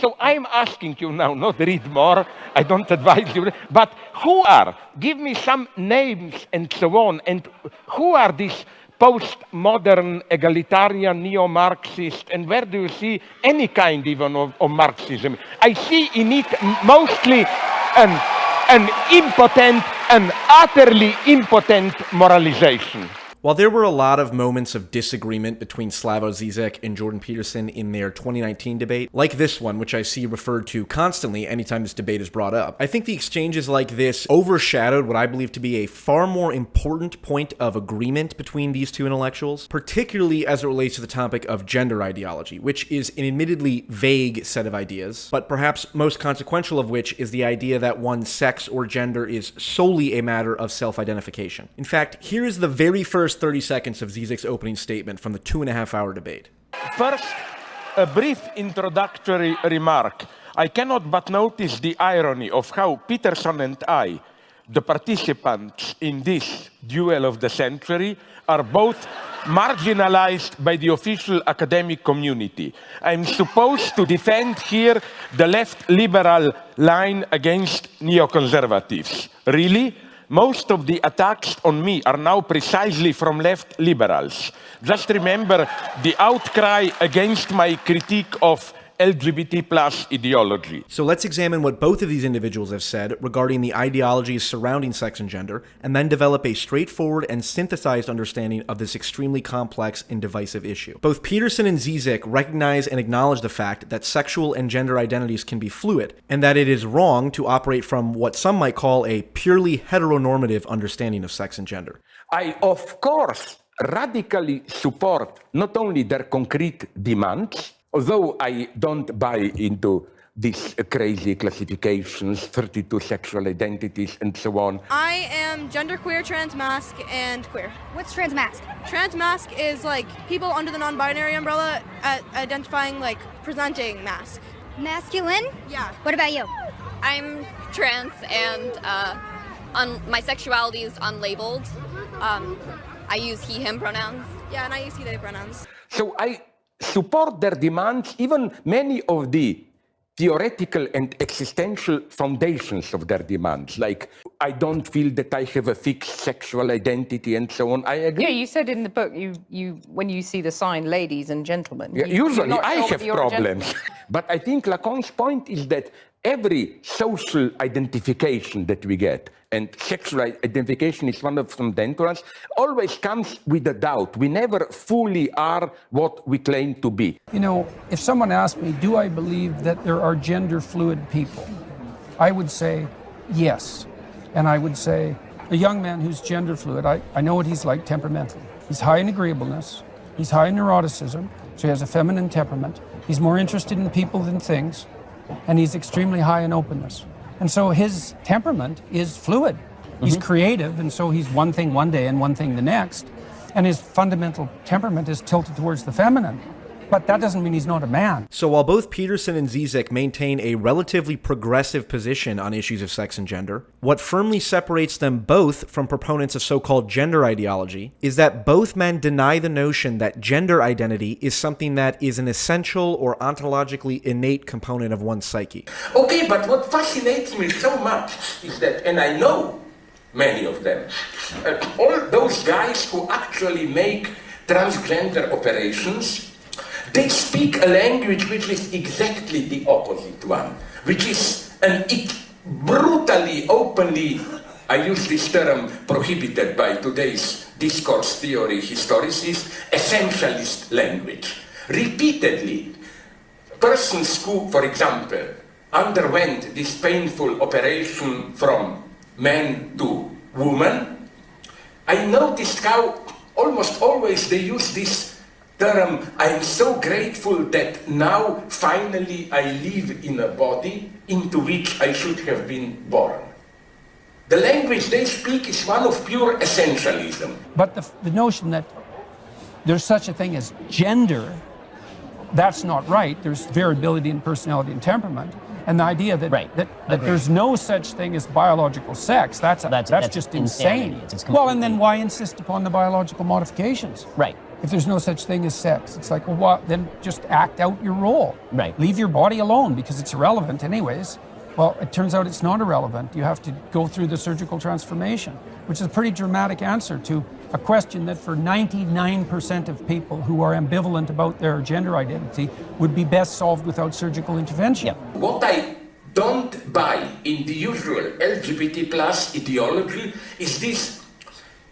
So I'm asking you now, not read more, I don't advise you, but who are, give me some names and so on, and who are these postmodern, egalitarian, neo-Marxist, and where do you see any kind even of Marxism? I see in it mostly an impotent, an utterly impotent moralization. While there were a lot of moments of disagreement between Slavoj Zizek and Jordan Peterson in their 2019 debate, like this one, which I see referred to constantly anytime this debate is brought up, I think the exchanges like this overshadowed what I believe to be a far more important point of agreement between these two intellectuals, particularly as it relates to the topic of gender ideology, which is an admittedly vague set of ideas, but perhaps most consequential of which is the idea that one's sex or gender is solely a matter of self-identification. In fact, here is the very first 30 seconds of Zizek's opening statement from the 2.5-hour debate. First, a brief introductory remark. I cannot but notice the irony of how Peterson and I, the participants in this duel of the century, are both marginalized by the official academic community. I'm supposed to defend here the left liberal line against neoconservatives. Really? Most of the attacks on me are now precisely from left liberals. Just remember the outcry against my critique of LGBT plus ideology. So let's examine what both of these individuals have said regarding the ideologies surrounding sex and gender, and then develop a straightforward and synthesized understanding of this extremely complex and divisive issue. Both Peterson and Zizek recognize and acknowledge the fact that sexual and gender identities can be fluid, and that it is wrong to operate from what some might call a purely heteronormative understanding of sex and gender. I, of course, radically support not only their concrete demands, although I don't buy into these crazy classifications, 32 sexual identities, and so on. I am genderqueer, transmasc, and queer. What's transmasc? Transmasc is like people under the non-binary umbrella identifying like presenting masc. Masculine? Yeah. What about you? I'm trans and my sexuality is unlabeled. I use he, him pronouns. Yeah, and I use he, they pronouns. So I support their demands, even many of the theoretical and existential foundations of their demands, like I don't feel that I have a fixed sexual identity and so on. I agree. Yeah, you said in the book, you when you see the sign ladies and gentlemen. Yeah, usually I have problems. But I think Lacan's point is that every social identification that we get, and sexual identification is one of them dangerous, always comes with a doubt. We never fully are what we claim to be. You know, if someone asked me, do I believe that there are gender fluid people? I would say yes. And I would say, a young man who's gender fluid, I know what he's like temperamentally. He's high in agreeableness, he's high in neuroticism, so he has a feminine temperament. He's more interested in people than things, and he's extremely high in openness. And so his temperament is fluid. He's creative, and so he's one thing one day and one thing the next. And his fundamental temperament is tilted towards the feminine. But that doesn't mean he's not a man. So while both Peterson and Zizek maintain a relatively progressive position on issues of sex and gender, what firmly separates them both from proponents of so-called gender ideology is that both men deny the notion that gender identity is something that is an essential or ontologically innate component of one's psyche. Okay, but what fascinates me so much is that, and I know many of them, all those guys who actually make transgender operations, they speak a language which is exactly the opposite one, which is brutally, openly, I use this term prohibited by today's discourse theory historicists, essentialist language. Repeatedly, persons who, for example, underwent this painful operation from man to woman, I noticed how almost always they use this term, I'm so grateful that now finally I live in a body into which I should have been born. The language they speak is one of pure essentialism. But the notion that there's such a thing as gender, that's not right. There's variability in personality and temperament. And the idea that there's no such thing as biological sex, that's just insane. It's well, and then why insist upon the biological modifications? Right. if there's no such thing as sex? It's like, well, what? Then just act out your role. Right. Leave your body alone because it's irrelevant anyways. Well, it turns out it's not irrelevant. You have to go through the surgical transformation, which is a pretty dramatic answer to a question that for 99% of people who are ambivalent about their gender identity would be best solved without surgical intervention. Yep. What I don't buy in the usual LGBT plus ideology is this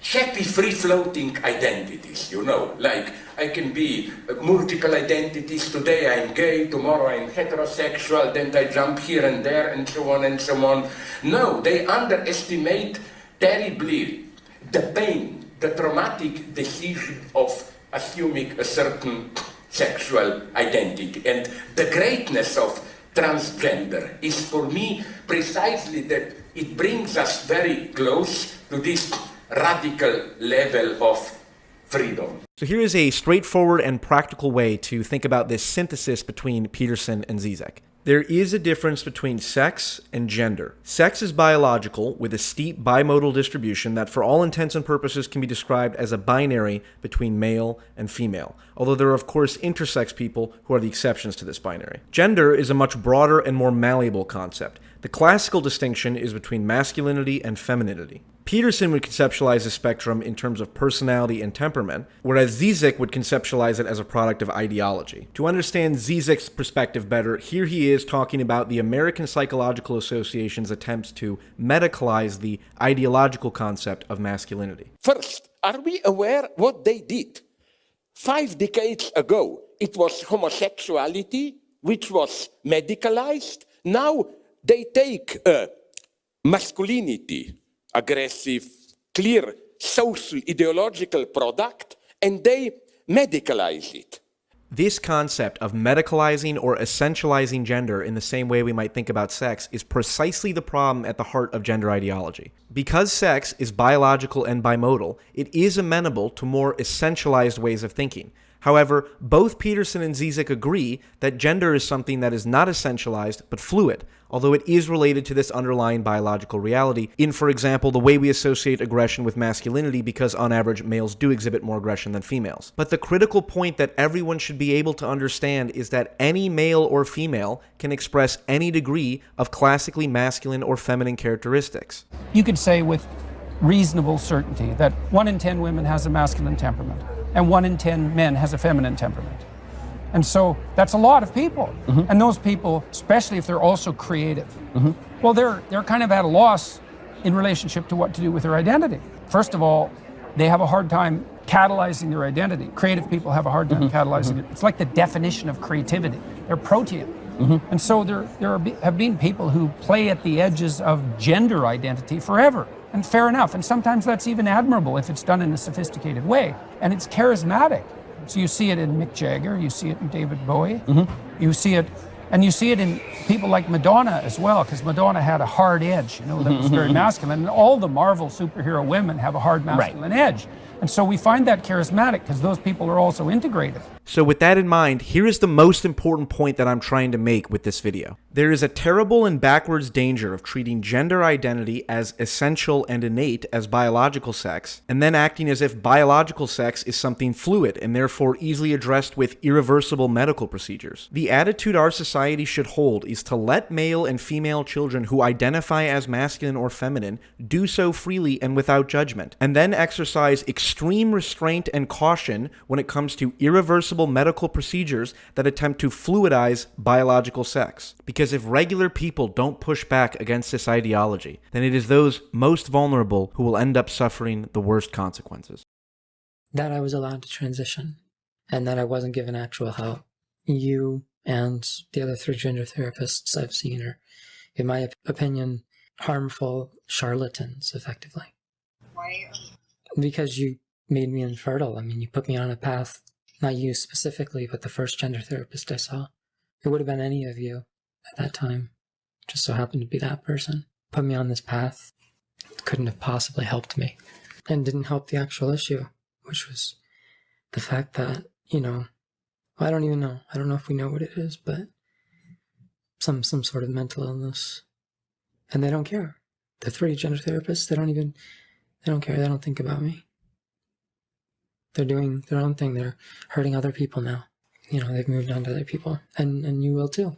happy free-floating identities, you know, like I can be multiple identities. Today I'm gay, tomorrow I'm heterosexual, then I jump here and there, and so on and so on. No, they underestimate terribly the pain, the traumatic decision of assuming a certain sexual identity. And the greatness of transgender is for me precisely that it brings us very close to this radical level of freedom. So here is a straightforward and practical way to think about this synthesis between Peterson and Zizek. There is a difference between sex and gender. Sex is biological with a steep bimodal distribution that for all intents and purposes can be described as a binary between male and female, although there are of course intersex people who are the exceptions to this binary. Gender is a much broader and more malleable concept. The classical distinction is between masculinity and femininity. Peterson would conceptualize the spectrum in terms of personality and temperament, whereas Zizek would conceptualize it as a product of ideology. To understand Zizek's perspective better, here he is talking about the American Psychological Association's attempts to medicalize the ideological concept of masculinity. First, are we aware what they did? 5 decades ago, it was homosexuality, which was medicalized. Now they take masculinity, aggressive, clear social ideological product, and they medicalize it. This concept of medicalizing or essentializing gender in the same way we might think about sex is precisely the problem at the heart of gender ideology. Because sex is biological and bimodal, it is amenable to more essentialized ways of thinking. However, both Peterson and Zizek agree that gender is something that is not essentialized but fluid, although it is related to this underlying biological reality in, for example, the way we associate aggression with masculinity because on average males do exhibit more aggression than females. But the critical point that everyone should be able to understand is that any male or female can express any degree of classically masculine or feminine characteristics. You could say with reasonable certainty that 1 in 10 women has a masculine temperament and 1 in 10 men has a feminine temperament. And so that's a lot of people. Mm-hmm. And those people, especially if they're also creative, well, they're kind of at a loss in relationship to what to do with their identity. First of all, they have a hard time catalyzing their identity. Creative people have a hard time catalyzing it. It's like the definition of creativity. They're protean. And so there have been people who play at the edges of gender identity forever. And fair enough. And sometimes that's even admirable if it's done in a sophisticated way. And it's charismatic. So you see it in Mick Jagger, you see it in David Bowie, you see it, and you see it in people like Madonna as well, because Madonna had a hard edge, you know, that was very masculine. And all the Marvel superhero women have a hard masculine edge. And so we find that charismatic because those people are also integrated. So with that in mind, here is the most important point that I'm trying to make with this video. There is a terrible and backwards danger of treating gender identity as essential and innate as biological sex, and then acting as if biological sex is something fluid and therefore easily addressed with irreversible medical procedures. The attitude our society should hold is to let male and female children who identify as masculine or feminine do so freely and without judgment, and then exercise extreme restraint and caution when it comes to irreversible medical procedures that attempt to fluidize biological sex. Because if regular people don't push back against this ideology, then it is those most vulnerable who will end up suffering the worst consequences. That I was allowed to transition, and that I wasn't given actual help. You and the other 3 gender therapists I've seen are, in my opinion, harmful charlatans, effectively. Why? Because you made me infertile. I mean, you put me on a path, not you specifically, but the first gender therapist I saw. It would have been any of you at that time. Just so happened to be that person. Put me on this path. It couldn't have possibly helped me. And didn't help the actual issue, which was the fact that, you know, I don't even know. I don't know if we know what it is, but some sort of mental illness. And they don't care. The 3 gender therapists, they don't care. They don't think about me. They're doing their own thing. They're hurting other people now. You know, they've moved on to other people, and you will too.